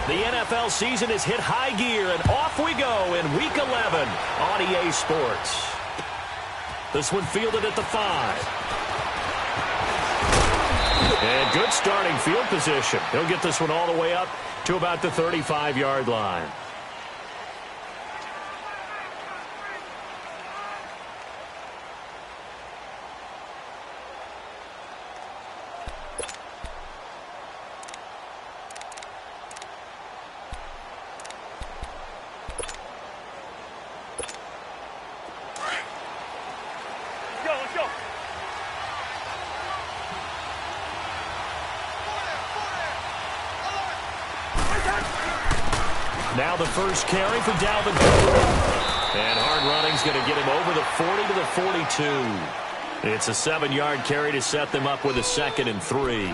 The NFL season has hit high gear, and off we go in Week 11 on EA Sports. This one fielded at the 5. And good starting field position. He'll get this one all the way up to about the 35-yard line. Now the first carry for Dalvin Cook. And hard running's going to get him over the 40 to the 42. It's a 7-yard carry to set them up with a 2nd and 3.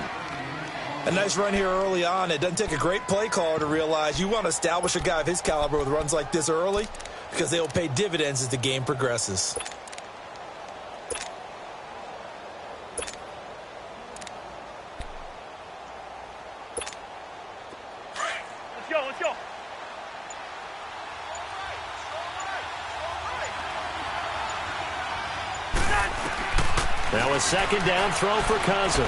A nice run here early on. It doesn't take a great play caller to realize you want to establish a guy of his caliber with runs like this early because they will pay dividends as the game progresses. Now a 2nd down throw for Cousins.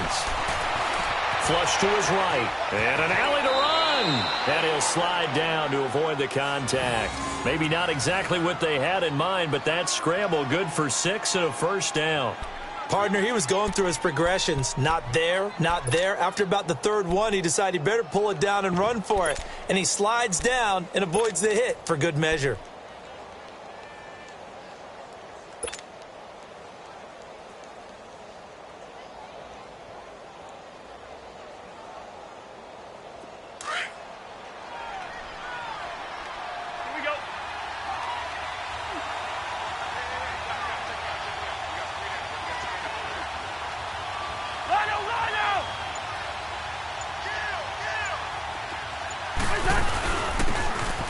Flush to his right. And an alley to run. And he'll slide down to avoid the contact. Maybe not exactly what they had in mind, but that scramble good for 6 and a first down. Partner, he was going through his progressions. Not there, not there. After about the 3rd one, he decided he better pull it down and run for it. And he slides down and avoids the hit for good measure.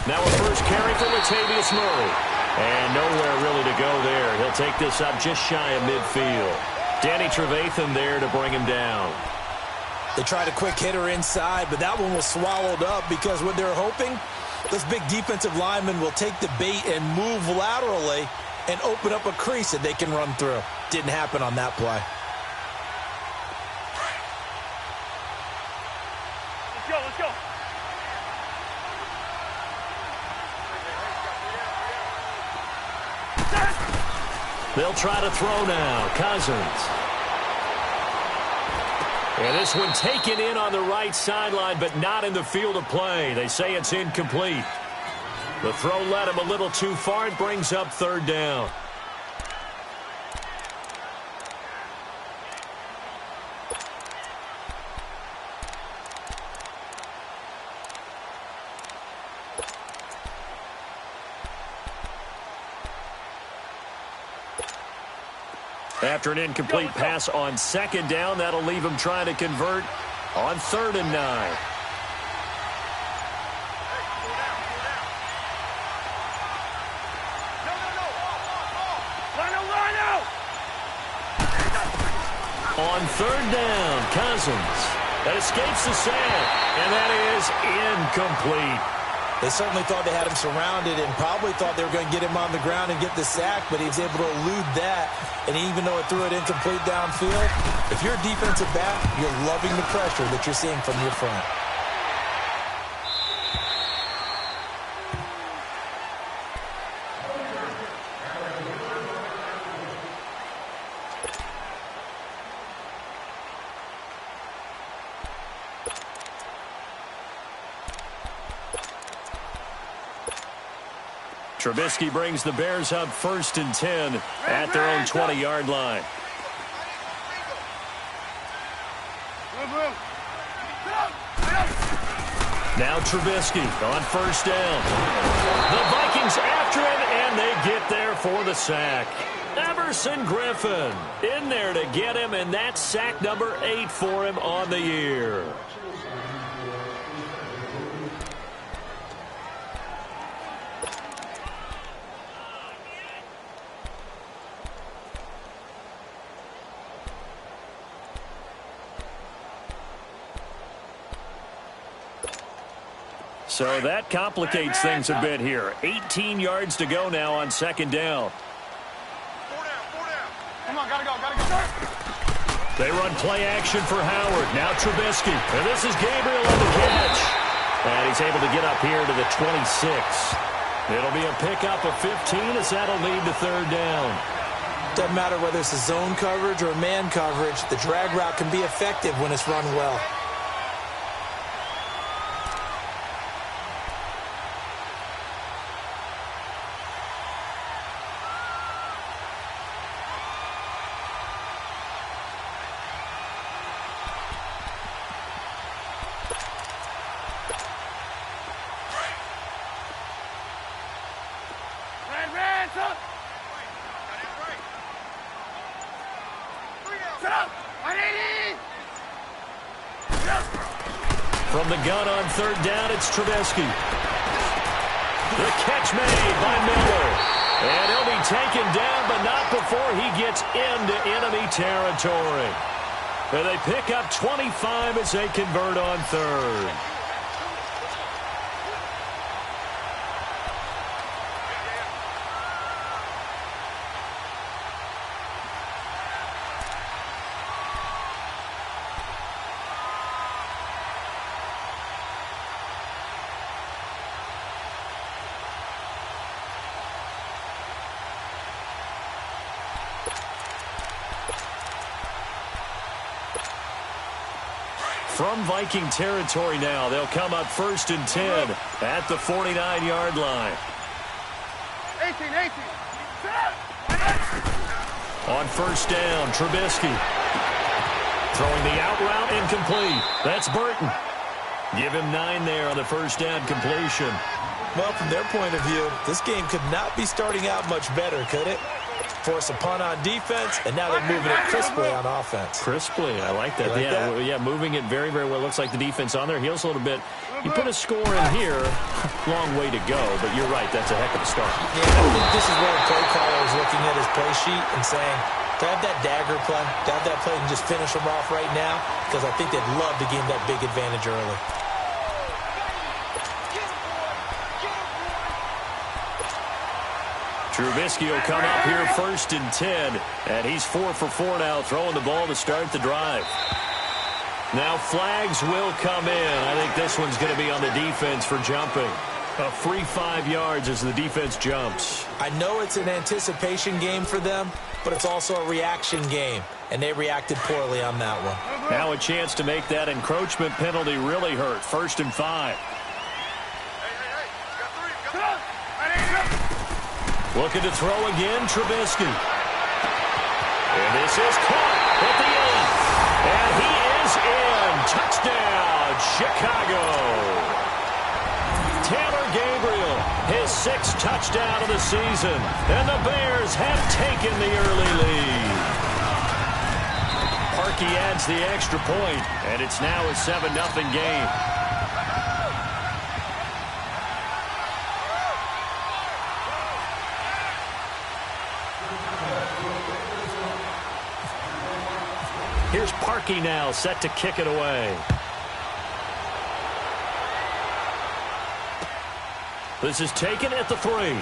Now a first carry for Latavius Murray. And nowhere really to go there. He'll take this up just shy of midfield. Danny Trevathan there to bring him down. They tried a quick hitter inside, but that one was swallowed up because what they're hoping, those big defensive linemen will take the bait and move laterally and open up a crease that they can run through. Didn't happen on that play. Let's go. They'll try to throw now. Cousins. And this one taken in on the right sideline, but not in the field of play. They say it's incomplete. The throw led him a little too far. It brings up 3rd down. After an incomplete pass on 2nd down, that'll leave him trying to convert on 3rd and 9. On 3rd down, Cousins. That escapes the sack, and that is incomplete. They certainly thought they had him surrounded and probably thought they were going to get him on the ground and get the sack, but he was able to elude that. And even though it threw it incomplete downfield, if you're a defensive back, you're loving the pressure that you're seeing from your front. Trubisky brings the Bears up 1st and 10 at their own 20-yard line. Now Trubisky on 1st down. The Vikings after him, and they get there for the sack. Everson Griffin in there to get him, and that's sack number 8 for him on the year. So that complicates things a bit here. 18 yards to go now on second down. Come on, gotta go. They run play action for Howard. Now Trubisky. And this is Gabriel on the catch. And he's able to get up here to the 26. It'll be a pickup of 15 as that'll lead to third down. Doesn't matter whether it's a zone coverage or man coverage. The drag route can be effective when it's run well. From the gun on third down, it's Trubisky. The catch made by Miller. And he'll be taken down, but not before he gets into enemy territory. And they pick up 25 as they convert on third. From Viking territory now, they'll come up 1st and 10 at the 49-yard line. 18. On first down, Trubisky. Throwing the out route incomplete. That's Burton. Give him 9 there on the first down completion. Well, from their point of view, this game could not be starting out much better, could it? Force a punt on defense, and now they're moving it crisply on offense. Crisply, I like that. Yeah, moving it very, very well. Looks like the defense on their heels a little bit. You put a score in here, long way to go, but you're right, that's a heck of a start. Yeah, I think this is where the play caller is looking at his play sheet and saying, to have that dagger play, to have that play and just finish them off right now, because I think they'd love to gain that big advantage early. Trubisky will come up here 1st and 10, and he's 4 for 4 now, throwing the ball to start the drive. Now flags will come in. I think this one's going to be on the defense for jumping. A free 5 yards as the defense jumps. I know it's an anticipation game for them, but it's also a reaction game, and they reacted poorly on that one. Now a chance to make that encroachment penalty really hurt. 1st and 5. Looking to throw again, Trubisky. And this is caught at the 8. And he is in. Touchdown, Chicago. Taylor Gabriel, his 6th touchdown of the season. And the Bears have taken the early lead. Parkey adds the extra point, and it's now a 7-0 game. Here's Parkey now, set to kick it away. This is taken at the 3. And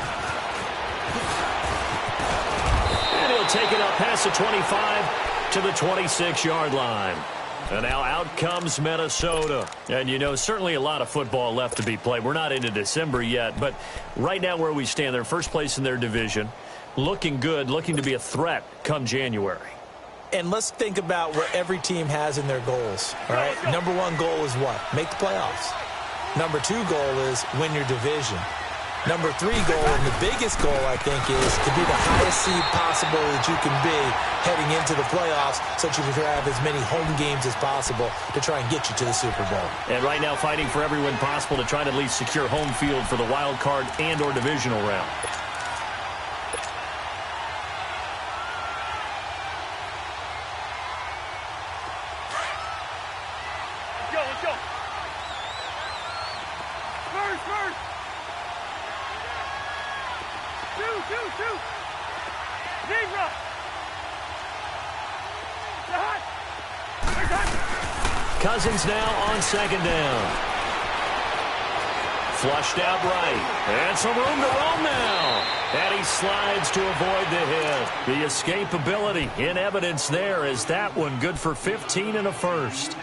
he'll take it up past the 25 to the 26-yard line. And now out comes Minnesota. And, you know, certainly a lot of football left to be played. We're not into December yet, but right now where we stand, they're first place in their division. Looking good, looking to be a threat come January. And let's think about what every team has in their goals, all right? Number 1 goal is what? Make the playoffs. Number 2 goal is win your division. Number 3 goal, and the biggest goal, I think, is to be the highest seed possible that you can be heading into the playoffs so that you can have as many home games as possible to try and get you to the Super Bowl. And right now fighting for every win possible to try to at least secure home field for the wild card and or divisional round. Cousins now on second down. Flushed out right. And some room to roam now. And he slides to avoid the hit. The escapability in evidence there as that one good for 15 and a first.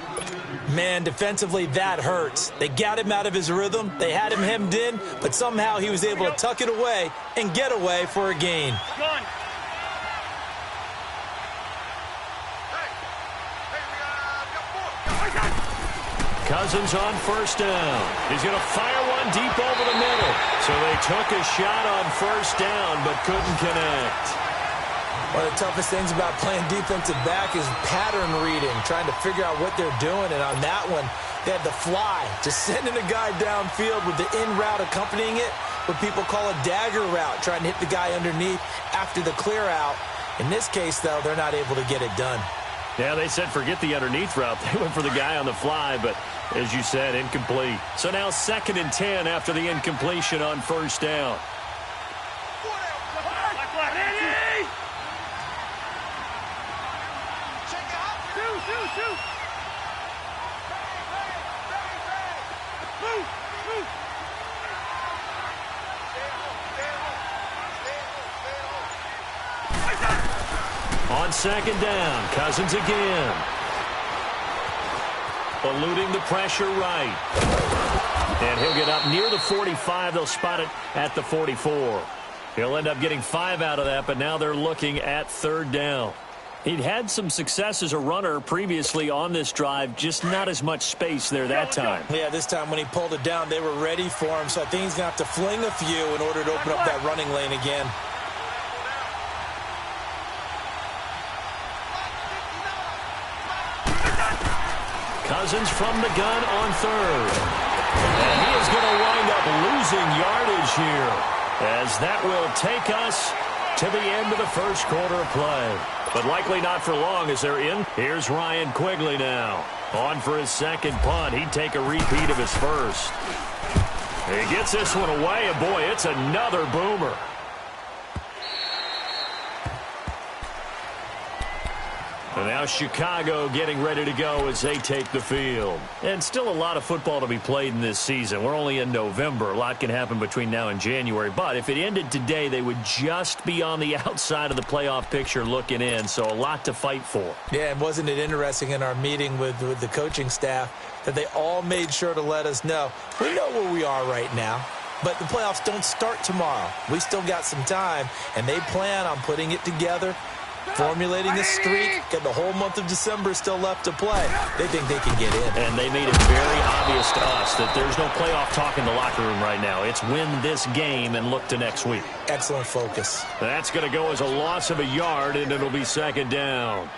Man, defensively, that hurts. They got him out of his rhythm. They had him hemmed in, but somehow he was able to tuck it away and get away for a gain. Cousins on first down. He's going to fire one deep over the middle. So they took a shot on first down but couldn't connect. One of the toughest things about playing defensive back is pattern reading, trying to figure out what they're doing. And on that one, they had the fly, just sending a guy downfield with the in route accompanying it, what people call a dagger route, trying to hit the guy underneath after the clear out. In this case, though, they're not able to get it done. Yeah, they said forget the underneath route. They went for the guy on the fly, but as you said, incomplete. So now 2nd and 10 after the incompletion on first down. On 2nd down, Cousins again. Eluding the pressure right. And he'll get up near the 45. They'll spot it at the 44. He'll end up getting 5 out of that, but now they're looking at 3rd down. He'd had some success as a runner previously on this drive, just not as much space there that time. Yeah, this time when he pulled it down, they were ready for him, so I think he's going to have to fling a few in order to open up that running lane again. Cousins from the gun on 3rd. And he is going to wind up losing yardage here, as that will take us to the end of the first quarter of play. But likely not for long as they're in. Here's Ryan Quigley now. On for his 2nd punt. He'd take a repeat of his first. He gets this one away, and boy, it's another boomer. And now Chicago getting ready to go as they take the field. And still a lot of football to be played in this season. We're only in November. A lot can happen between now and January. But if it ended today, they would just be on the outside of the playoff picture looking in. So a lot to fight for. Yeah, and wasn't it interesting in our meeting with the coaching staff that they all made sure to let us know, we know where we are right now, but the playoffs don't start tomorrow. We still got some time, and they plan on putting it together, formulating a streak, got the whole month of December still left to play. They think they can get in. And they made it very obvious to us that there's no playoff talk in the locker room right now. It's win this game and look to next week. Excellent focus. That's going to go as a loss of a yard, and it'll be 2nd down.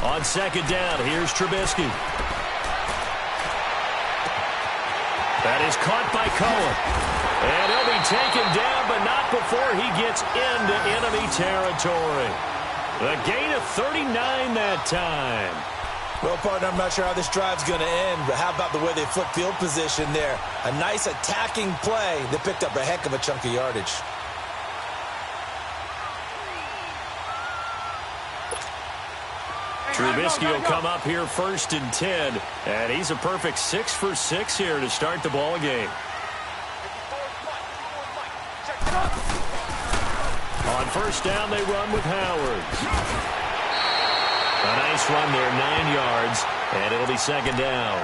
On 2nd down, here's Trubisky. That is caught by Cohen. And he'll be taken down, but not before he gets into enemy territory. A gain of 39 that time. Well, partner, I'm not sure how this drive's going to end, but how about the way they flip field position there? A nice attacking play that picked up a heck of a chunk of yardage. Trubisky will come up here 1st and 10, and he's a perfect 6 for 6 here to start the ball game. On 1st down, they run with Howard. A nice run there, 9 yards, and it'll be 2nd down.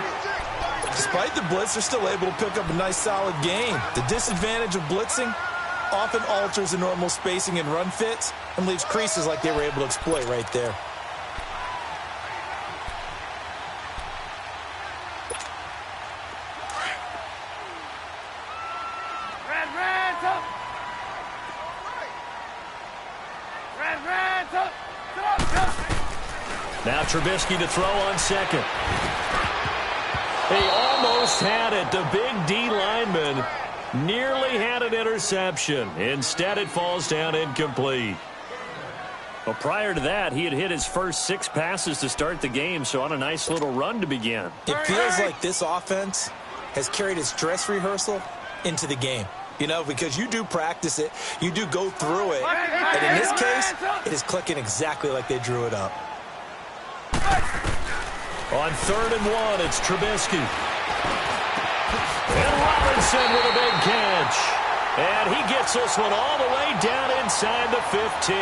Despite the blitz, they're still able to pick up a nice solid gain. The disadvantage of blitzing often alters the normal spacing and run fits and leaves creases like they were able to exploit right there. Now Trubisky to throw on second. He almost had it. The big D lineman nearly had an interception. Instead, it falls down incomplete. Well, prior to that, he had hit his first 6 passes to start the game, so on a nice little run to begin. It feels like this offense has carried its dress rehearsal into the game. You know, because you do practice it, you do go through it, and in this case, it is clicking exactly like they drew it up. On 3rd and 1, it's Trubisky. And Robinson with a big catch. And he gets this one all the way down inside the 15.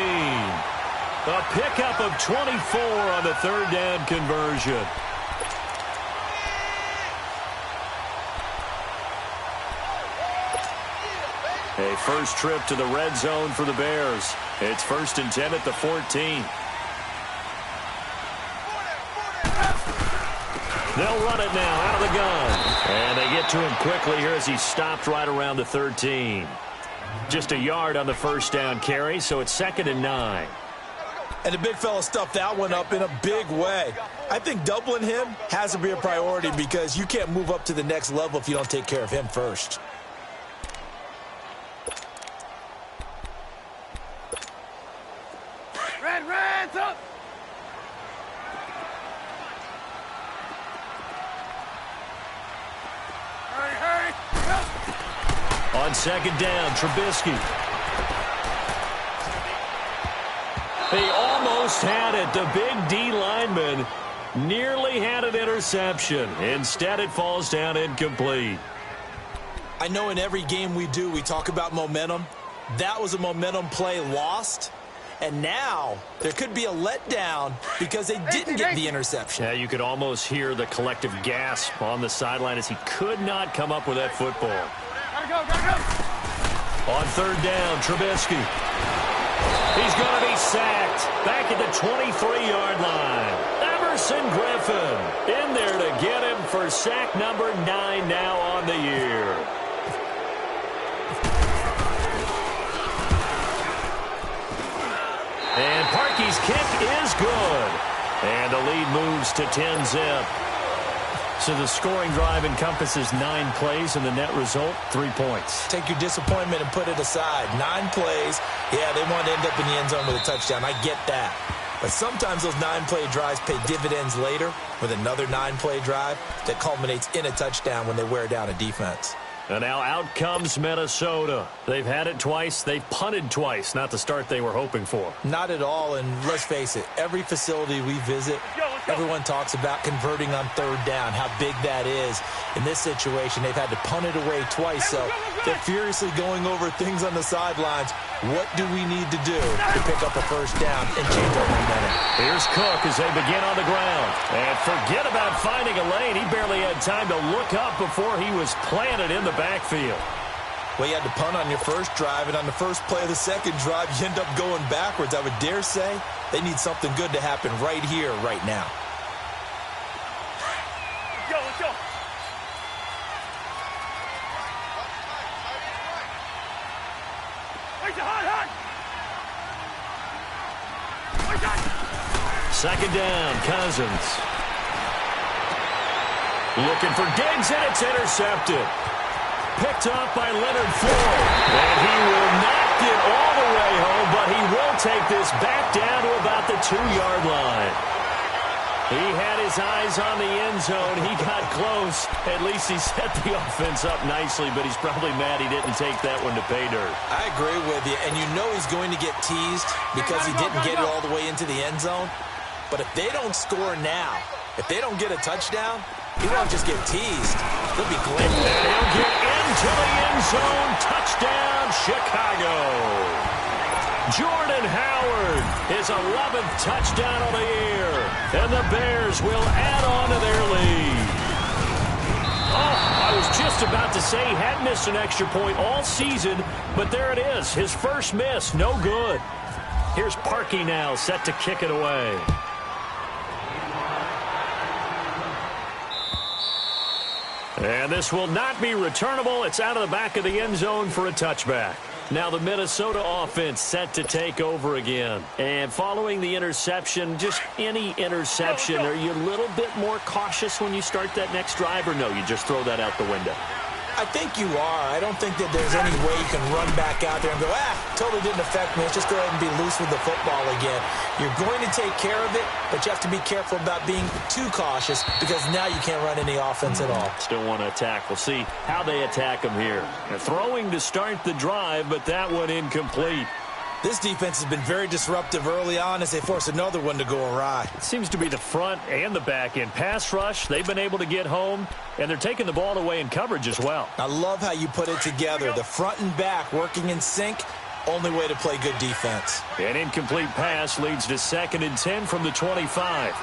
A pickup of 24 on the 3rd down conversion. A first trip to the red zone for the Bears. It's 1st and 10 at the 14. They'll run it now out of the gun. And they get to him quickly here as he stopped right around the 13. Just a yard on the first down carry, so it's 2nd and 9. And the big fella stuffed that one up in a big way. I think doubling him has to be a priority because you can't move up to the next level if you don't take care of him first. Reds up! Hurry! On 2nd down, Trubisky. He almost had it. The big D lineman nearly had an interception. Instead, it falls down incomplete. I know in every game we do, we talk about momentum. That was a momentum play lost. And now there could be a letdown because they didn't get the interception. Yeah, you could almost hear the collective gasp on the sideline as he could not come up with that football. Gotta go! On 3rd down, Trubisky. He's going to be sacked back at the 23-yard line. Emerson Griffin in there to get him for sack number 9 now on the year. And Parkey's kick is good. And the lead moves to 10-zip. So the scoring drive encompasses 9 plays, and the net result, 3 points. Take your disappointment and put it aside. 9 plays. Yeah, they want to end up in the end zone with a touchdown. I get that. But sometimes those 9-play drives pay dividends later with another 9-play drive that culminates in a touchdown when they wear down a defense. And now out comes Minnesota. They've had it twice. They've punted twice. Not the start they were hoping for. Not at all, and let's face it, every facility we visit, everyone talks about converting on 3rd down, how big that is. In this situation, they've had to punt it away twice, so they're furiously going over things on the sidelines. What do we need to do to pick up a first down and change our momentum? Here's Cook as they begin on the ground. And forget about finding a lane. He barely had time to look up before he was planted in the backfield. Well, you had to punt on your first drive, and on the first play of the second drive, you end up going backwards. I would dare say they need something good to happen right here, right now. Let's go! Hot! 2nd down, Cousins. Looking for Diggs, and it's intercepted. Picked off by Leonard Floyd. And he will not get all the way home, but he will take this back down to about the 2-yard line. He had his eyes on the end zone. He got close. At least he set the offense up nicely, but he's probably mad he didn't take that one to pay dirt. I agree with you, and you know he's going to get teased because he didn't get it all the way into the end zone. But if they don't score now, if they don't get a touchdown, he won't just get teased. He'll be glad. And he'll get into the end zone. Touchdown, Chicago. Jordan Howard, his 11th touchdown of the year. And the Bears will add on to their lead. Oh, I was just about to say he had missed an extra point all season, but there it is. His first miss, no good. Here's Parkey now, set to kick it away. And this will not be returnable. It's out of the back of the end zone for a touchback. Now the Minnesota offense set to take over again. And following the interception, just any interception, are you a little bit more cautious when you start that next drive, or no, you just throw that out the window? I think you are. I don't think that there's any way you can run back out there and go, totally didn't affect me. Let's just go ahead and be loose with the football again. You're going to take care of it, but you have to be careful about being too cautious because now you can't run any offense at all. Still want to attack. We'll see how they attack them here. They're throwing to start the drive, but that one incomplete. This defense has been very disruptive early on as they force another one to go awry. It seems to be the front and the back end. Pass rush, they've been able to get home, and they're taking the ball away in coverage as well. I love how you put it together. The front and back working in sync, only way to play good defense. An incomplete pass leads to 2nd and 10 from the 25.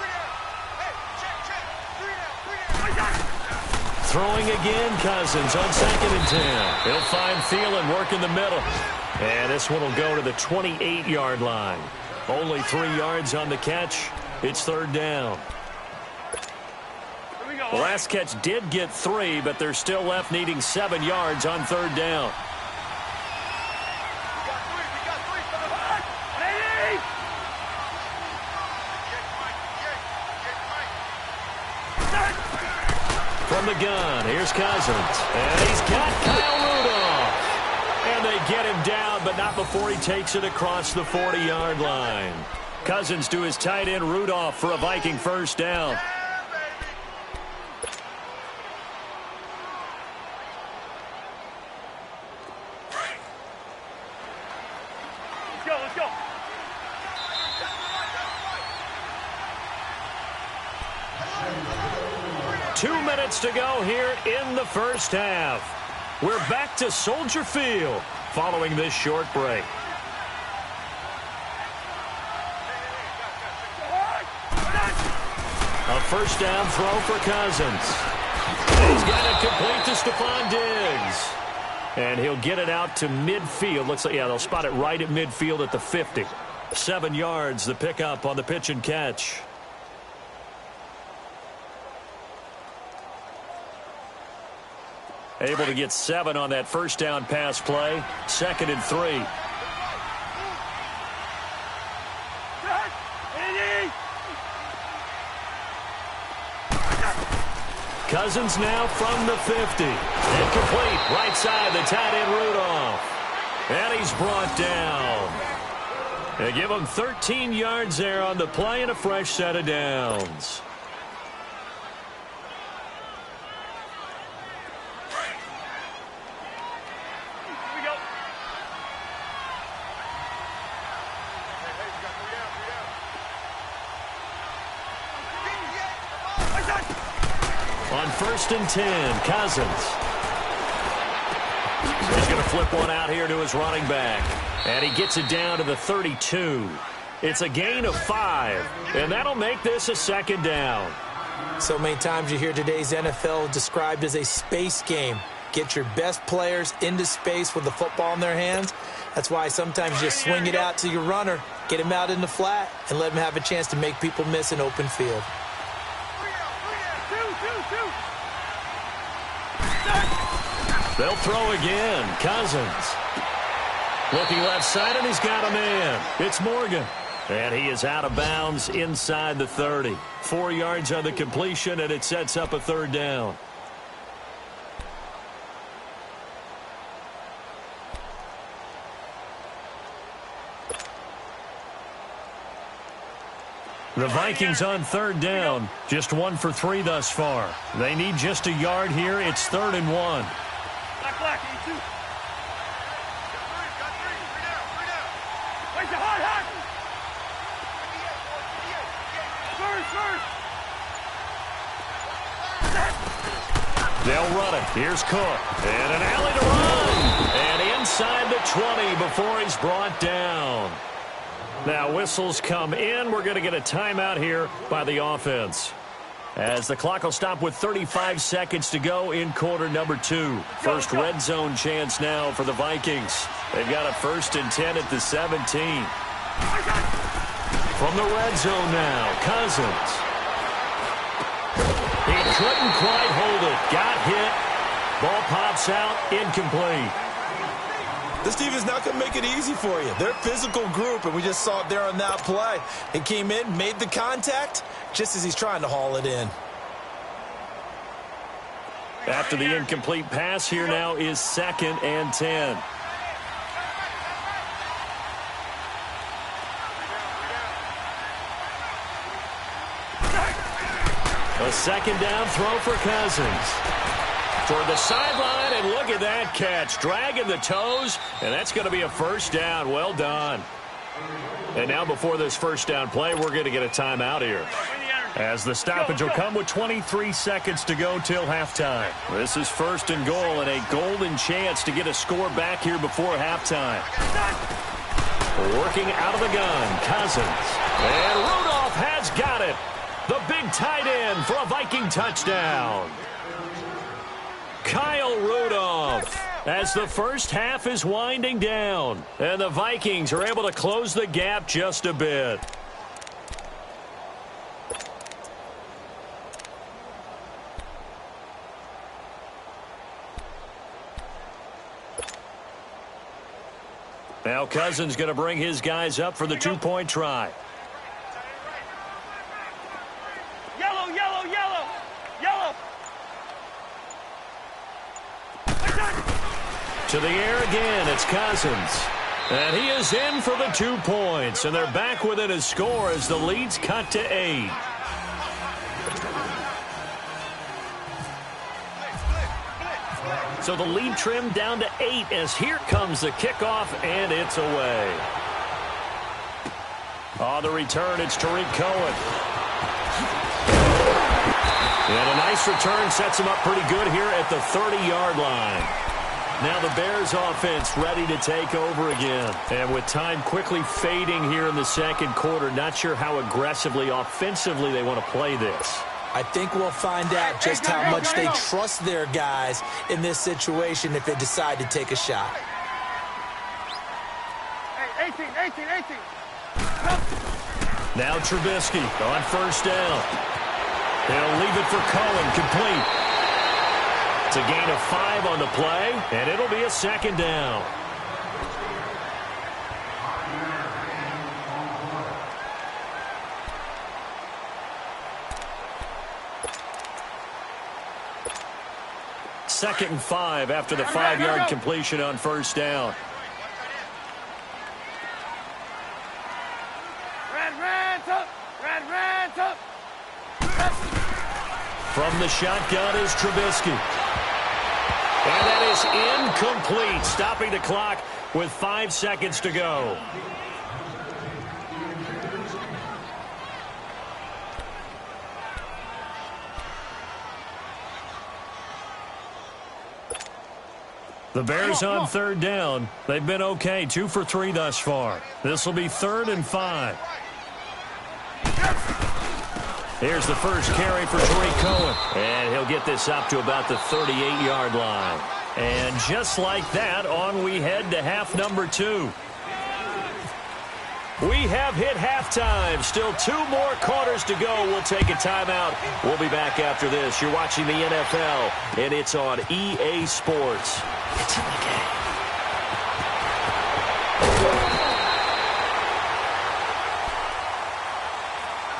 Throwing again, Cousins on 2nd and 10. He'll find Thielen work in the middle. And this one will go to the 28-yard line. Only 3 yards on the catch. It's 3rd down. The last catch did get 3, but they're still left needing 7 yards on 3rd down. From the gun, here's Cousins. And he's got Kyle Rudolph. And they get him down, but not before he takes it across the 40-yard line. Cousins to his tight end Rudolph for a Viking 1st down. Let's go. 2 minutes to go here in the 1st half. We're back to Soldier Field following this short break. A 1st down throw for Cousins. He's got it complete to Stephon Diggs. And he'll get it out to midfield. Looks like, they'll spot it right at midfield at the 50. 7 yards, the pickup on the pitch and catch. Able to get 7 on that 1st down pass play. 2nd and 3. Cousins now from the 50. Incomplete. Right side, the tight end Rudolph. And he's brought down. They give him 13 yards there on the play and a fresh set of downs. On 1st and 10, Cousins. He's going to flip one out here to his running back. And he gets it down to the 32. It's a gain of 5. And that'll make this a 2nd down. So many times you hear today's NFL described as a space game. Get your best players into space with the football in their hands. That's why sometimes you just swing it out to your runner, get him out in the flat, and let him have a chance to make people miss an open field. They'll throw again. Cousins. Looking left side, and he's got a man. It's Morgan. And he is out of bounds inside the 30. 4 yards on the completion, and it sets up a 3rd down. The Vikings on 3rd down. Just 1 for 3 thus far. They need just a yard here. It's 3rd and 1. Black, E2. Where's the hot? First. They'll run it. Here's Cook. And an alley to run. And inside the 20 before he's brought down. Now whistles come in. We're going to get a timeout here by the offense. As the clock will stop with 35 seconds to go in quarter number 2. First red zone chance now for the Vikings. They've got a 1st and 10 at the 17. From the red zone now, Cousins. He couldn't quite hold it. Got hit. Ball pops out, incomplete. This defense is not going to make it easy for you. They're a physical group, and we just saw it there on that play. He came in, made the contact, just as he's trying to haul it in. After the incomplete pass, here now is 2nd and 10. A 2nd down throw for Cousins. Toward the sideline, and look at that catch. Dragging the toes, and that's going to be a 1st down. Well done. And now before this 1st down play, we're going to get a timeout here, as the stoppage will come with 23 seconds to go till halftime. This is 1st and goal, and a golden chance to get a score back here before halftime. Working out of the gun, Cousins. And Rudolph has got it. The big tight end for a Viking touchdown. Kyle Rudolph, as the first half is winding down, and the Vikings are able to close the gap just a bit. Now Cousins going to bring his guys up for the 2-point try. Yellow, yellow, yellow, yellow. To the air again, it's Cousins. And he is in for the 2 points, and they're back within a score as the lead's cut to 8. So the lead trimmed down to 8 as here comes the kickoff, and it's away. On the return, it's Tariq Cohen. And a nice return sets him up pretty good here at the 30-yard line. Now the Bears offense ready to take over again. And with time quickly fading here in the 2nd quarter, not sure how aggressively, offensively they want to play this. I think we'll find out just how much they trust their guys in this situation if they decide to take a shot. Hey, 18, 18, 18. Now Trubisky on 1st down. They'll leave it for Cohen, complete. It's a gain of 5 on the play, and it'll be a 2nd down. Second and 5 after the 5-yard completion on 1st down. From the shotgun is Trubisky. And that is incomplete, stopping the clock with 5 seconds to go. The Bears on 3rd down. They've been okay, 2 for 3 thus far. This will be 3rd and 5. Here's the first carry for Tariq Cohen. And he'll get this up to about the 38-yard line. And just like that, on we head to half number 2. We have hit halftime. Still 2 more quarters to go. We'll take a timeout. We'll be back after this. You're watching the NFL, and it's on EA Sports. It's in the game.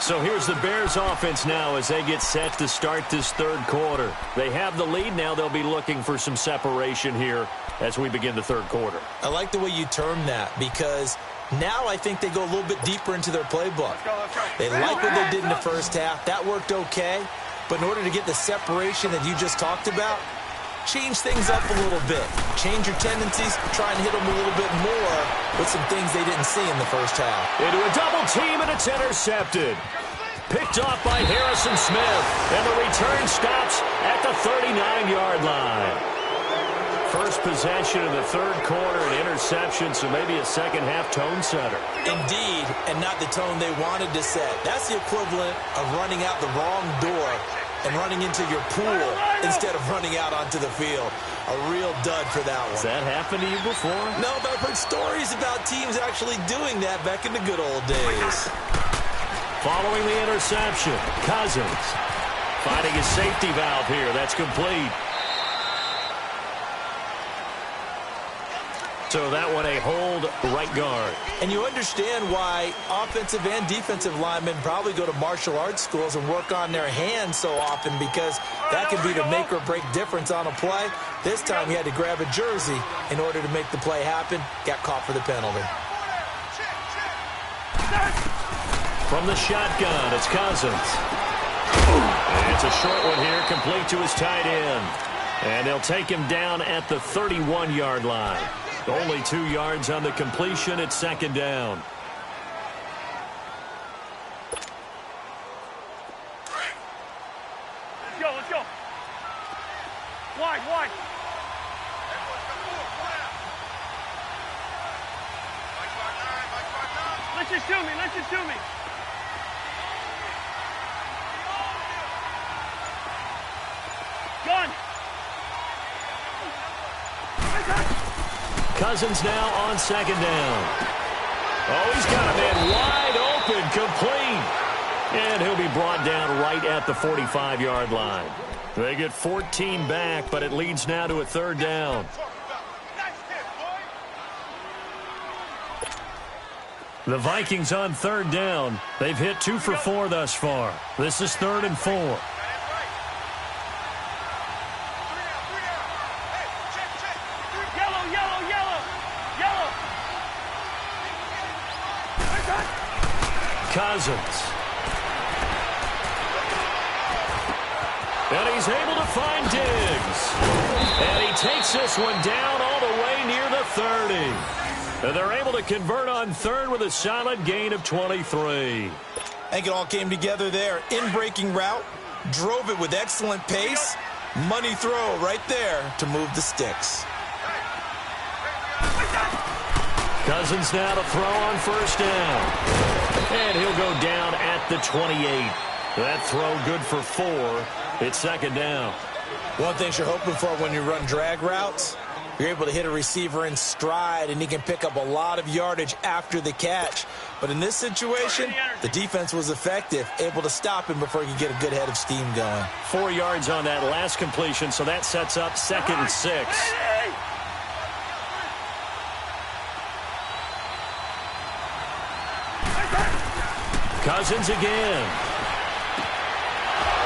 So here's the Bears offense now as they get set to start this 3rd quarter. They have the lead. Now they'll be looking for some separation here as we begin the 3rd quarter. I like the way you term that because now I think they go a little bit deeper into their playbook. They like what they did in the 1st half. That worked okay. But in order to get the separation that you just talked about, change things up a little bit. Change your tendencies. Try and hit them a little bit more with some things they didn't see in the 1st half. Into a double team, and it's intercepted. Picked off by Harrison Smith. And the return stops at the 39-yard line. First possession in the 3rd quarter, an interception, so maybe a 2nd half tone setter. Indeed, and not the tone they wanted to set. That's the equivalent of running out the wrong door and running into your pool instead of running out onto the field. A real dud for that one. Has that happened to you before? No, but I've heard stories about teams actually doing that back in the good old days. Following the interception, Cousins finding his safety valve here. That's complete. So that one a hold right guard. And you understand why offensive and defensive linemen probably go to martial arts schools and work on their hands so often, because that can be the make or break difference on a play. This time he had to grab a jersey in order to make the play happen. Got caught for the penalty. From the shotgun, it's Cousins. And it's a short one here, complete to his tight end. And they'll take him down at the 31-yard line. Only 2 yards on the completion. It's second down. Let's go, let's go. Wide, wide. Listen to me, listen to me. Gun. Cousins now on second down. Oh, he's got a man wide open, complete. And he'll be brought down right at the 45-yard line. They get 14 back, but it leads now to a third down. The Vikings on third down. They've hit 2 for 4 thus far. This is 3rd and 4. Cousins. And he's able to find Diggs. And he takes this one down all the way near the 30. And they're able to convert on third with a solid gain of 23. I think it all came together there. In-breaking route, drove it with excellent pace. Money throw right there to move the sticks. Cousins now to throw on first down. And he'll go down at the 28. That throw good for 4. It's second down. One thing you're hoping for when you run drag routes, you're able to hit a receiver in stride, and he can pick up a lot of yardage after the catch. But in this situation, the defense was effective, able to stop him before he could get a good head of steam going. 4 yards on that last completion, so that sets up 2nd and 6. Cousins again.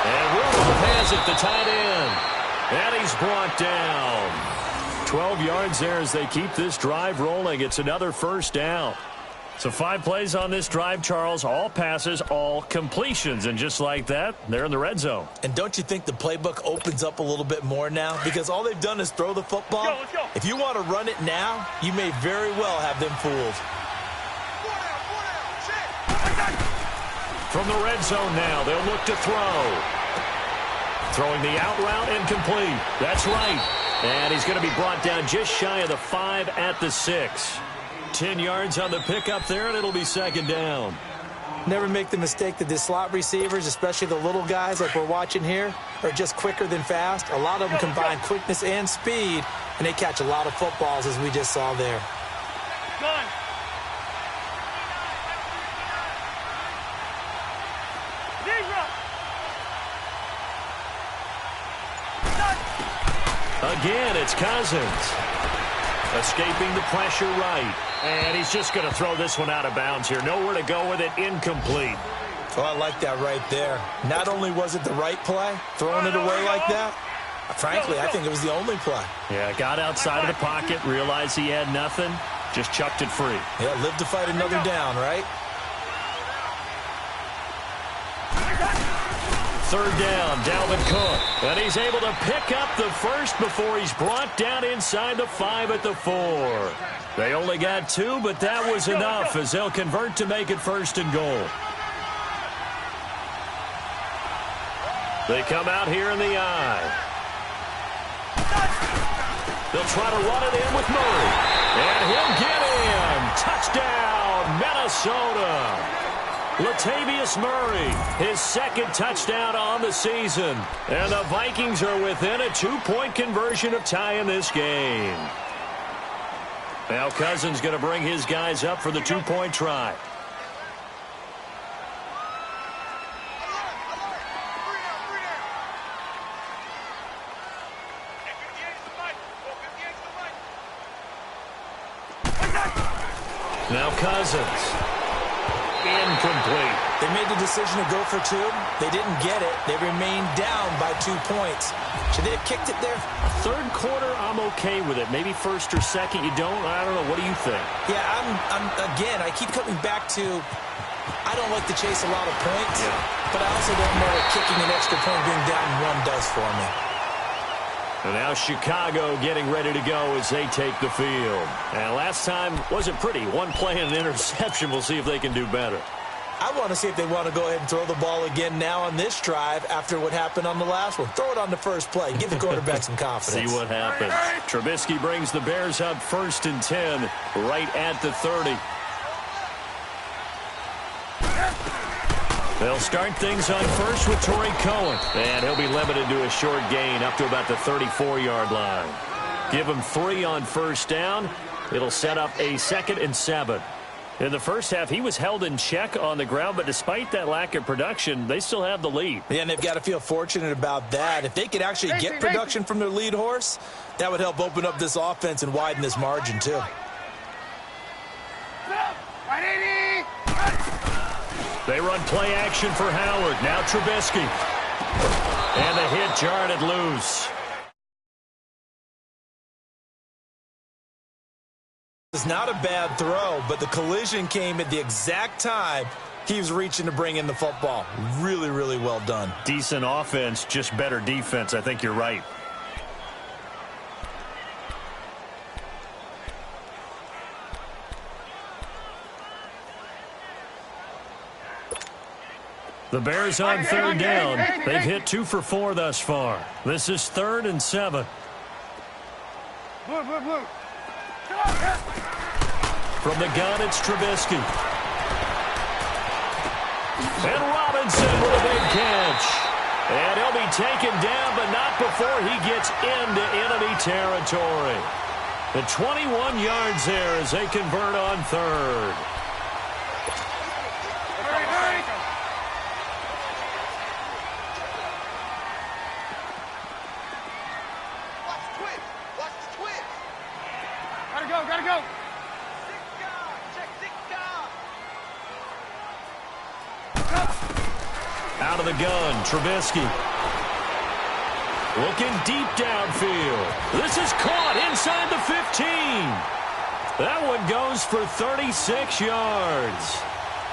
And Rudolph has it, the tight end. And he's brought down. 12 yards there as they keep this drive rolling. It's another first down. So 5 plays on this drive, Charles. All passes, all completions. And just like that, they're in the red zone. And don't you think the playbook opens up a little bit more now? Because all they've done is throw the football. Let's go. If you want to run it now, you may very well have them fooled. From the red zone now, they'll look to throw. Throwing the out route incomplete. That's right. And he's going to be brought down just shy of the 5 at the 6. 10 yards on the pickup there, and it'll be second down. Never make the mistake that the slot receivers, especially the little guys like we're watching here, are just quicker than fast. A lot of them combine quickness and speed, and they catch a lot of footballs, as we just saw there. Gun. Again, it's Cousins. Escaping the pressure right. And he's just going to throw this one out of bounds here. Nowhere to go with it. Incomplete. Oh, I like that right there. Not only was it the right play, throwing it away like that, frankly, I think it was the only play. Yeah, got outside of the pocket, realized he had nothing, just chucked it free. Yeah, live to fight another down, right? Third down, Dalvin Cook. And he's able to pick up the first before he's brought down inside the 5 at the 4. They only got 2, but that was enough as they'll convert to make it 1st and goal. They come out here in the eye. They'll try to run it in with Murray. And he'll get in. Touchdown, Minnesota. Latavius Murray, his 2nd touchdown on the season. And the Vikings are within a 2-point conversion of tying this game. Now Cousins going to bring his guys up for the 2-point try. Now Cousins. Incomplete. They made the decision to go for two. They didn't get it. They remained down by 2 points. Should they have kicked it there? Third quarter, I'm okay with it. Maybe first or second, you don't. I don't know. What do you think? Yeah, again, I keep coming back to I don't like to chase a lot of points, but I also don't know what kicking an extra point being down one does for me. And now Chicago getting ready to go as they take the field. And last time wasn't pretty. One play and an interception. We'll see if they can do better. I want to see if they want to go ahead and throw the ball again now on this drive after what happened on the last one. Throw it on the first play. Give the quarterback some confidence. See what happens. Trubisky brings the Bears up 1st and 10 right at the 30. They'll start things on first with Torrey Cohen. And he'll be limited to a short gain up to about the 34-yard line. Give him 3 on first down. It'll set up a 2nd and 7. In the first half, he was held in check on the ground, but despite that lack of production, they still have the lead. Yeah, and they've got to feel fortunate about that. If they could actually get production from their lead horse, that would help open up this offense and widen this margin, too. They run play action for Howard. Now Trubisky. And the hit jarred it loose. It's not a bad throw, but the collision came at the exact time he was reaching to bring in the football. Really, really well done. Decent offense, just better defense. I think you're right. The Bears on 3rd down. They've hit 2 for 4 thus far. This is 3rd and 7. From the gun, it's Trubisky. And Robinson with a big catch. And he'll be taken down, but not before he gets into enemy territory. The 21 yards there as they convert on 3rd. Gotta go. Out of the gun, Trubisky. Looking deep downfield. This is caught inside the 15. That one goes for 36 yards.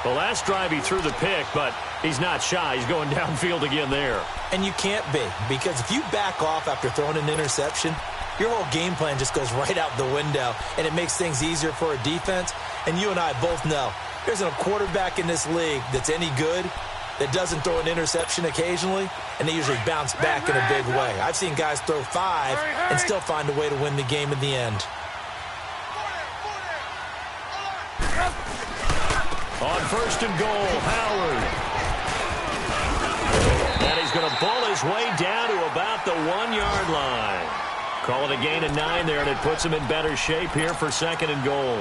The last drive he threw the pick, but he's not shy. He's going downfield again there. And you can't be, because if you back off after throwing an interception, your whole game plan just goes right out the window, and it makes things easier for a defense. And you and I both know there's a quarterback in this league that's any good that doesn't throw an interception occasionally, and they usually bounce back in a big way. I've seen guys throw 5 and still find a way to win the game in the end. On 1st and goal, Howard. And he's going to bull his way down to about the 1-yard line. Call it a gain of 9 there, and it puts him in better shape here for 2nd and goal.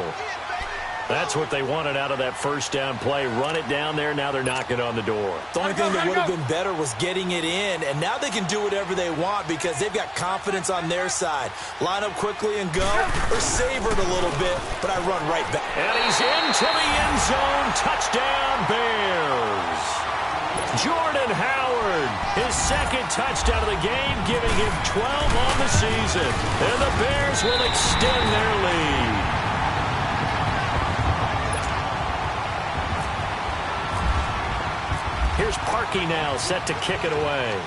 That's what they wanted out of that first down play. Run it down there. Now they're knocking on the door. The only thing that would have been better was getting it in, and now they can do whatever they want because they've got confidence on their side. Line up quickly and go, or savor it a little bit, but I run right back. And he's into the end zone. Touchdown, Bears. Jordan Howard, his 2nd touchdown of the game, giving him 12 on the season. And the Bears will extend their lead. Here's Parkey now, set to kick it away.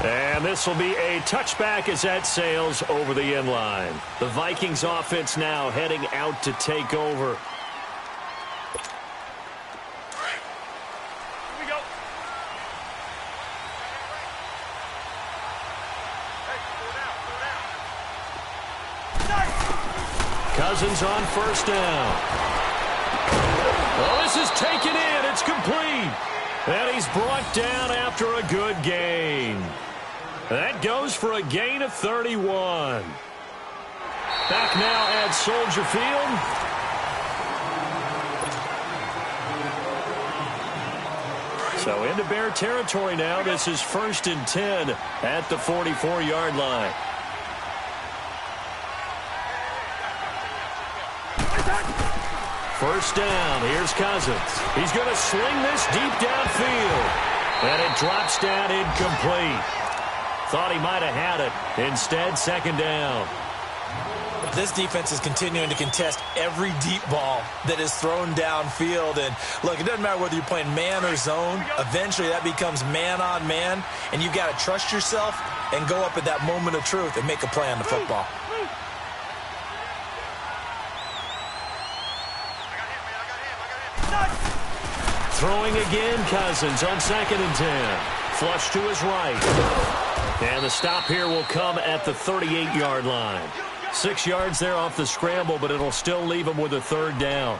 And this will be a touchback as that sails over the end line. The Vikings offense now heading out to take over. Here we go. Cousins on 1st down. Oh, this is taken in. It's complete. And he's brought down after a good gain. That goes for a gain of 31. Back now at Soldier Field. So into Bear territory now. This is 1st and 10 at the 44-yard line. First down. Here's Cousins. He's going to sling this deep downfield. And it drops down incomplete. Thought he might have had it. Instead, second down. This defense is continuing to contest every deep ball that is thrown downfield. And, look, it doesn't matter whether you're playing man or zone. Eventually, that becomes man on man. And you've got to trust yourself and go up at that moment of truth and make a play on the football. Throwing again, Cousins on 2nd and 10. Flush to his right. And the stop here will come at the 38-yard line. 6 yards there off the scramble, but it'll still leave him with a third down.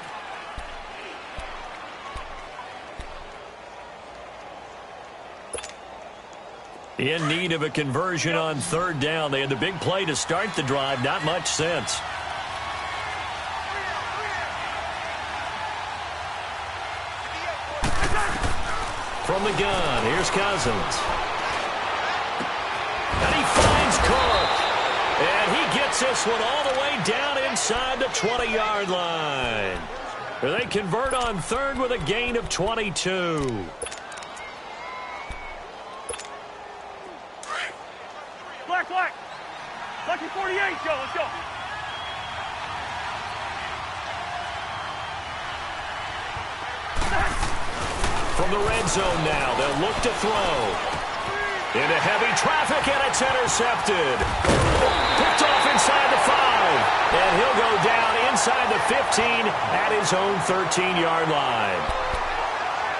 In need of a conversion on third down. They had the big play to start the drive. Not much sense. From the gun, here's Cousins. And he finds Cook. And he gets this one all the way down inside the 20-yard line. They convert on third with a gain of 22. Black. Lucky 48, Joe. Let's go. From the red zone now, they'll look to throw. Into heavy traffic, and it's intercepted. Picked off inside the 5. And he'll go down inside the 15 at his own 13-yard line.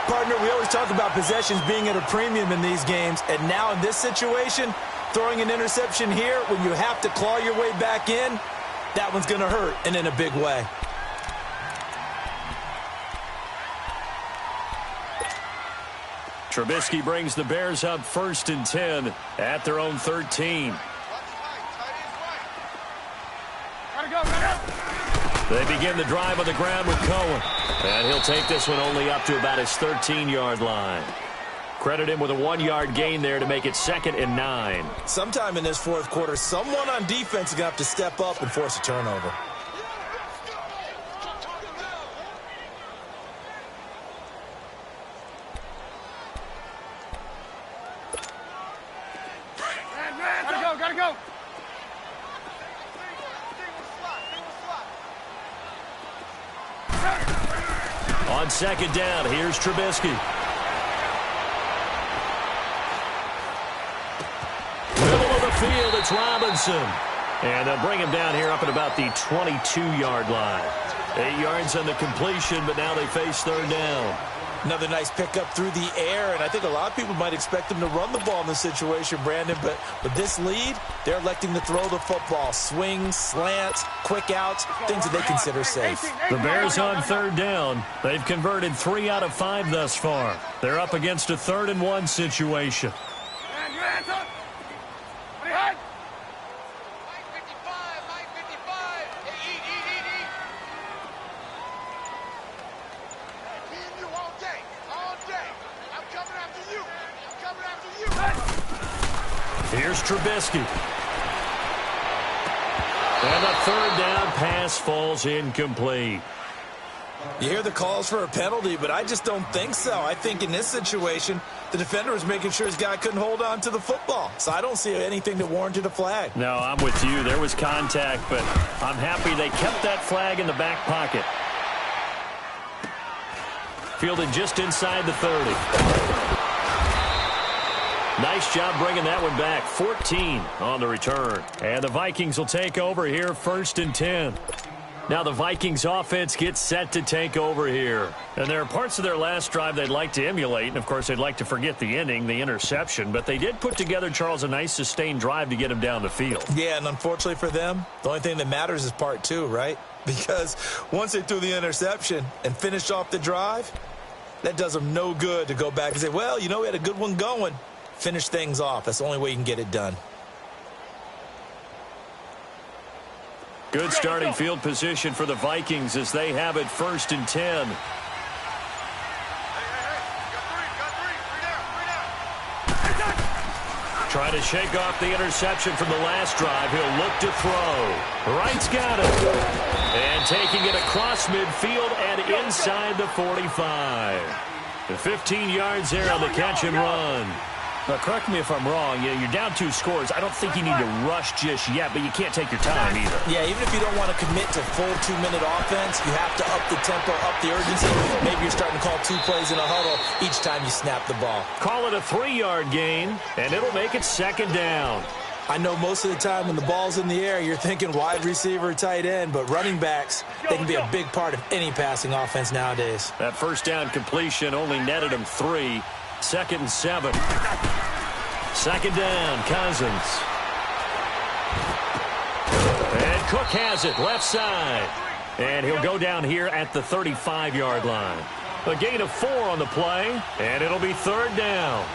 Partner, we always talk about possessions being at a premium in these games. And now in this situation, throwing an interception here when you have to claw your way back in, that one's going to hurt, and in a big way. Trubisky brings the Bears up 1st and 10 at their own 13. They begin the drive on the ground with Cohen. And he'll take this one only up to about his 13-yard line. Credit him with a 1-yard gain there to make it 2nd and 9. Sometime in this fourth quarter, someone on defense is going to have to step up and force a turnover. Gotta go. On 2nd down, here's Trubisky. Middle of the field, it's Robinson. And they'll bring him down here up at about the 22-yard line. 8 yards on the completion, but now they face third down. Another nice pickup through the air, and I think a lot of people might expect them to run the ball in this situation, Brandon, but with this lead, they're electing to throw the football. Swings, slants, quick outs, things that they consider safe. The Bears on third down. They've converted 3 out of 5 thus far. They're up against a 3rd and 1 situation. Here's Trubisky. And the third down pass falls incomplete. You hear the calls for a penalty, but I just don't think so. I think in this situation, the defender was making sure his guy couldn't hold on to the football. So I don't see anything that warranted a flag. No, I'm with you. There was contact, but I'm happy they kept that flag in the back pocket. Fielded just inside the 30. Nice job bringing that one back. 14 on the return. And the Vikings will take over here 1st and 10. Now the Vikings offense gets set to take over here. And there are parts of their last drive they'd like to emulate. And, of course, they'd like to forget the ending, the interception. But they did put together, Charles, a nice sustained drive to get him down the field. Yeah, and unfortunately for them, the only thing that matters is part 2, right? Because once they threw the interception and finished off the drive, that does them no good to go back and say, well, you know, we had a good one going. Finish things off. That's the only way you can get it done. Good starting field position for the Vikings as they have it 1st and 10. Trying to shake off the interception from the last drive. He'll look to throw. Wright's got it. And taking it across midfield and inside the 45. The 15 yards there on the catch and run. Now, correct me if I'm wrong. You're down 2 scores. I don't think you need to rush just yet, but you can't take your time either. Yeah, even if you don't want to commit to full 2-minute offense, you have to up the tempo, up the urgency. Maybe you're starting to call 2 plays in a huddle each time you snap the ball. Call it a 3-yard gain, and it'll make it second down. I know most of the time when the ball's in the air, you're thinking wide receiver, tight end, but running backs, they can be a big part of any passing offense nowadays. That first down completion only netted him 3. 2nd and 7. 2nd down, Cousins. And Cook has it, left side. And he'll go down here at the 35-yard line. A gain of 4 on the play, and it'll be 3rd down.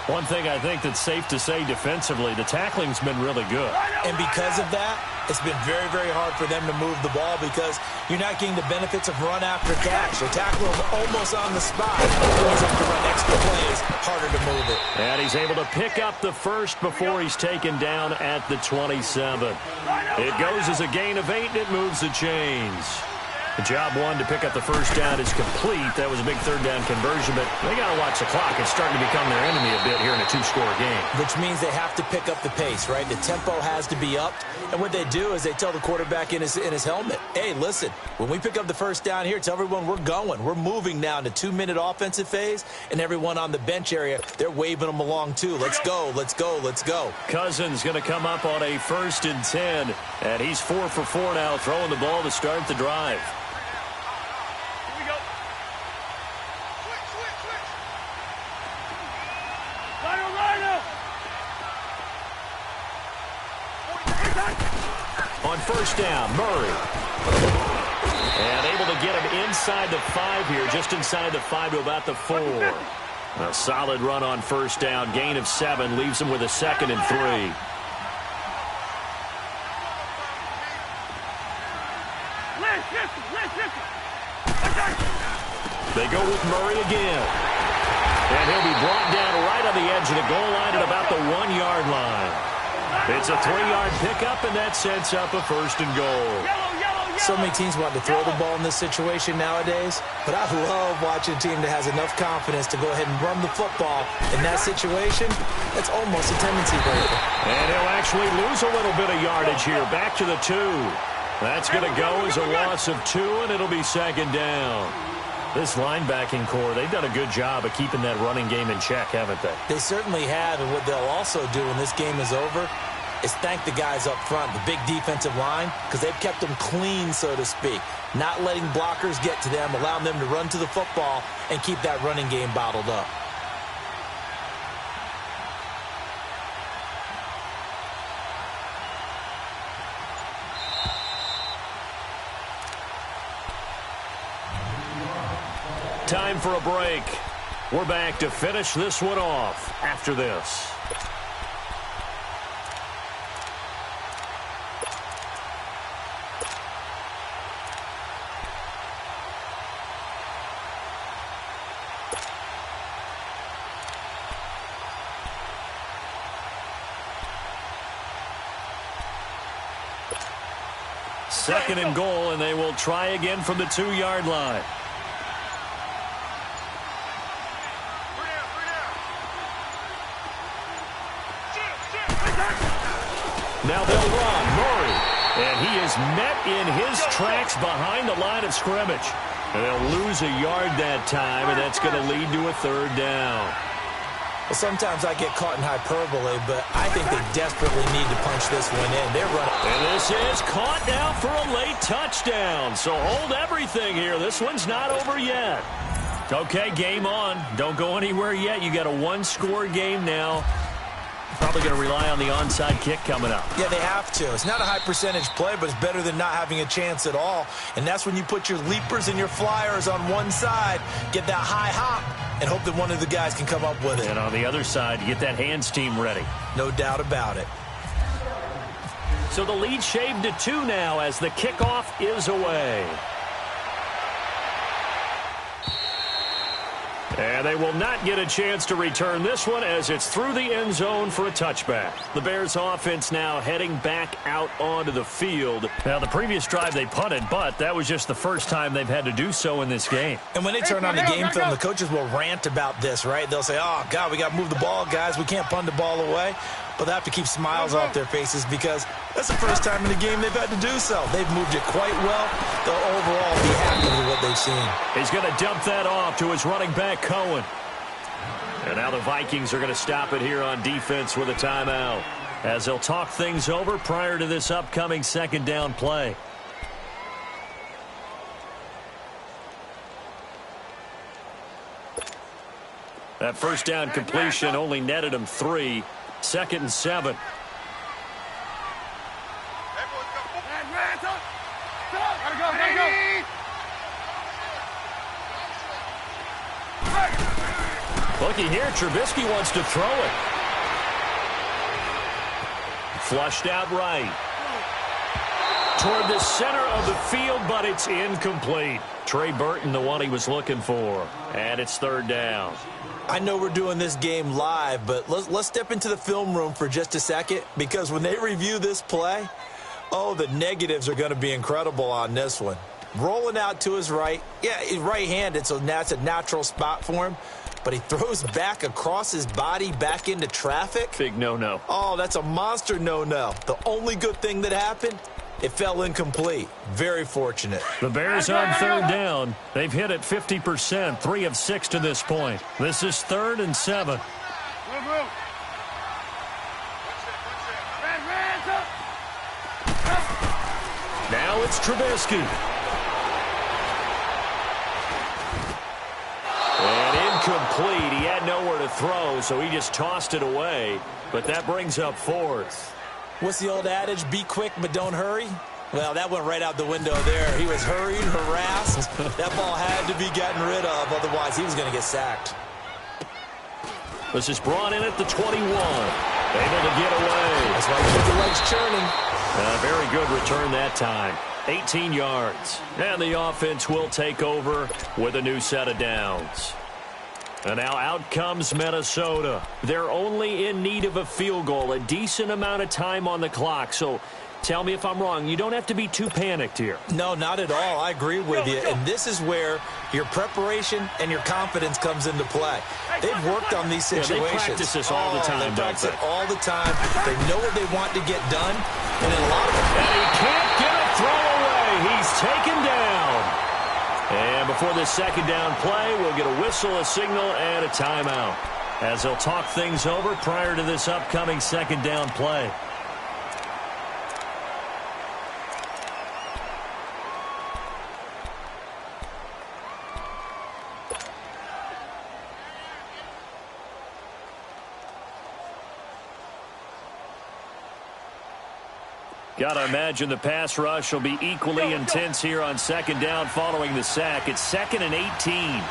One thing I think that's safe to say defensively, the tackling's been really good. And because of that, it's been very, very hard for them to move the ball because you're not getting the benefits of run after catch. They tackle him almost on the spot. Force him to run extra plays, harder to move it. And he's able to pick up the first before he's taken down at the 27. It goes as a gain of 8, and it moves the chains. The job one to pick up the first down is complete. That was a big 3rd down conversion, but they got to watch the clock. It's starting to become their enemy a bit here in a 2-score game. Which means they have to pick up the pace, right? The tempo has to be upped. And what they do is they tell the quarterback in his helmet, hey, listen, when we pick up the first down here, tell everyone we're going. We're moving now to 2-minute offensive phase, and everyone on the bench area, they're waving them along too. Let's go, let's go, let's go. Cousins going to come up on a 1st and 10, and he's 4 for 4 now, throwing the ball to start the drive. On 1st down, Murray. And able to get him inside the 5 here, just inside the 5 to about the 4. A solid run on 1st down, gain of 7, leaves him with a 2nd and 3. They go with Murray again. And he'll be brought down right on the edge of the goal line at about the 1-yard line. It's a 3-yard pickup, and that sets up a 1st and goal. So many teams want to throw the ball in this situation nowadays, but I love watching a team that has enough confidence to go ahead and run the football. In that situation, that's almost a tendency breaker. And he'll actually lose a little bit of yardage here, back to the 2. That's going to go as a loss of 2, and it'll be 2nd down. This linebacking core, they've done a good job of keeping that running game in check, haven't they? They certainly have, and what they'll also do when this game is over is thank the guys up front, the big defensive line, because they've kept them clean, so to speak, not letting blockers get to them, allowing them to run to the football and keep that running game bottled up. Time for a break. We're back to finish this one off after this. Second and goal, and they will try again from the 2-yard line. Now they'll run. Murray. And he is met in his tracks behind the line of scrimmage. And they'll lose a yard that time, and that's going to lead to a 3rd down. Well, sometimes I get caught in hyperbole, but I think they desperately need to punch this one in. They're running. And this is caught now for a late touchdown. So hold everything here. This one's not over yet. Okay, game on. Don't go anywhere yet. You got a 1-score game now. Probably going to rely on the onside kick coming up. Yeah, they have to. It's not a high percentage play, but it's better than not having a chance at all. And that's when you put your leapers and your flyers on one side, get that high hop, and hope that one of the guys can come up with it. And on the other side, you get that hands team ready. No doubt about it. So the lead shaved to 2 now as the kickoff is away. And they will not get a chance to return this one as it's through the end zone for a touchback. The Bears offense now heading back out onto the field. Now, the previous drive they punted, but that was just the first time they've had to do so in this game. And when they turn on the game film, the coaches will rant about this, right? They'll say, oh, God, we got to move the ball, guys. We can't punt the ball away. But they have to keep smiles off their faces because that's the first time in the game they've had to do so. They've moved it quite well. They'll overall be happy with what they've seen. He's going to dump that off to his running back, Cohen. And now the Vikings are going to stop it here on defense with a timeout as they'll talk things over prior to this upcoming second down play. That first down completion only netted him 3. 2nd and 7. Looky here, Trubisky wants to throw it. Flushed out right. Toward the center of the field, but it's incomplete. Trey Burton, the one he was looking for. And it's 3rd down. I know we're doing this game live, but let's step into the film room for just a second because when they review this play, oh, the negatives are going to be incredible on this one. Rolling out to his right. Yeah, he's right-handed, so that's a natural spot for him. But he throws back across his body back into traffic. Big no-no. Oh, that's a monster no-no. The only good thing that happened, it fell incomplete. Very fortunate. The Bears on 3rd down. They've hit it 50%, 3 of 6 to this point. This is 3rd and 7. Now it's Trubisky. And incomplete. He had nowhere to throw, so he just tossed it away. But that brings up 4th. What's the old adage? Be quick, but don't hurry? Well, that went right out the window there. He was hurried, harassed. That ball had to be gotten rid of, otherwise he was going to get sacked. This is brought in at the 21. Able to get away. That's why you put the legs churning. Very good return that time. 18 yards. And the offense will take over with a new set of downs. And now out comes Minnesota. They're only in need of a field goal, a decent amount of time on the clock. So tell me if I'm wrong. You don't have to be too panicked here. No, not at all. I agree with you. And this is where your preparation and your confidence comes into play. They've worked on these situations. They practice this all the time, they practice it all the time. They know what they want to get done. And in a lot of and he can't get a throw away. He's taken down. And before this second down play, we'll get a whistle, a signal, and a timeout as they'll talk things over prior to this upcoming second down play. Got to imagine the pass rush will be equally intense here on second down following the sack. It's 2nd and 18.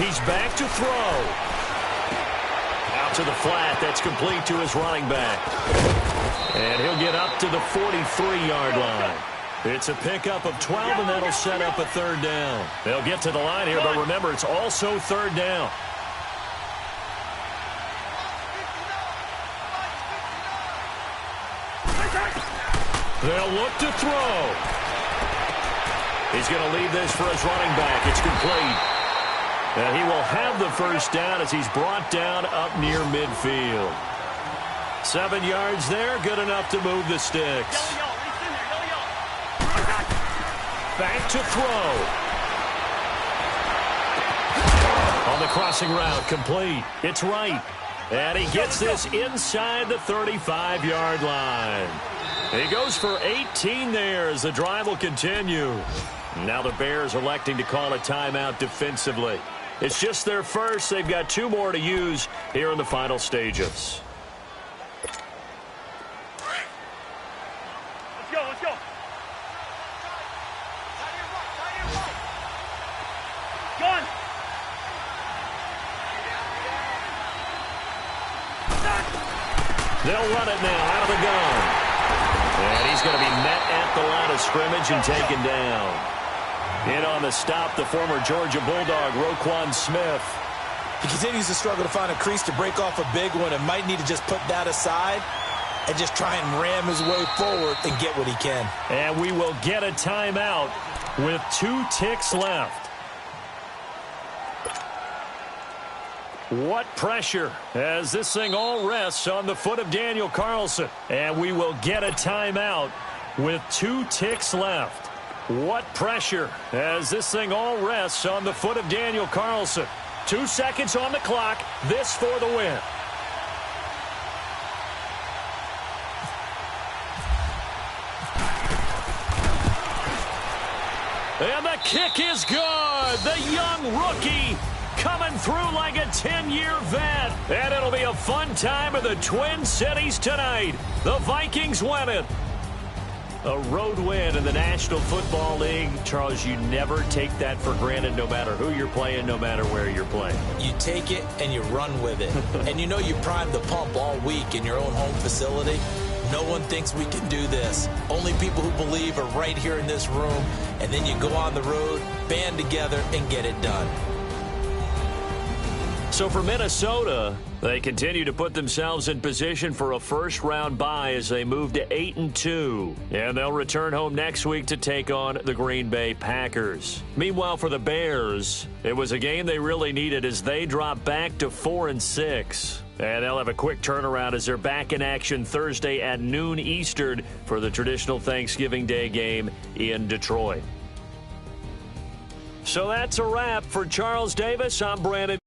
He's back to throw. Out to the flat. That's complete to his running back. And he'll get up to the 43-yard line. It's a pickup of 12, and that'll set up a 3rd down. They'll get to the line here, but remember, it's also 3rd down. They'll look to throw. He's going to leave this for his running back. It's complete. And he will have the first down as he's brought down up near midfield. 7 yards there, good enough to move the sticks. Back to throw. On the crossing route, complete. It's right. And he gets this inside the 35-yard line. He goes for 18 there as the drive will continue. Now the Bears electing to call a timeout defensively. It's just their first. They've got 2 more to use here in the final stages. Let's go. Gun. They'll run it now out of the gun. And he's going to be met at the line of scrimmage and taken down. In on the stop, the former Georgia Bulldog, Roquan Smith. He continues to struggle to find a crease to break off a big one and might need to just put that aside and just try and ram his way forward and get what he can. And we will get a timeout with 2 ticks left. What pressure as this thing all rests on the foot of Daniel Carlson. And we will get a timeout with 2 ticks left. What pressure as this thing all rests on the foot of Daniel Carlson. 2 seconds on the clock. This for the win. And the kick is good. The young rookie coming through like a 10-year vet. And it'll be a fun time in the Twin Cities tonight. The Vikings win it. A road win in the National Football League. Charles, you never take that for granted no matter who you're playing, no matter where you're playing. You take it and you run with it. And you know you primed the pump all week in your own home facility. No one thinks we can do this. Only people who believe are right here in this room. And then you go on the road, band together, and get it done. So for Minnesota, they continue to put themselves in position for a first-round bye as they move to 8-2. And they'll return home next week to take on the Green Bay Packers. Meanwhile, for the Bears, it was a game they really needed as they drop back to 4-6. And they'll have a quick turnaround as they're back in action Thursday at noon Eastern for the traditional Thanksgiving Day game in Detroit. So that's a wrap for Charles Davis. I'm Brandon.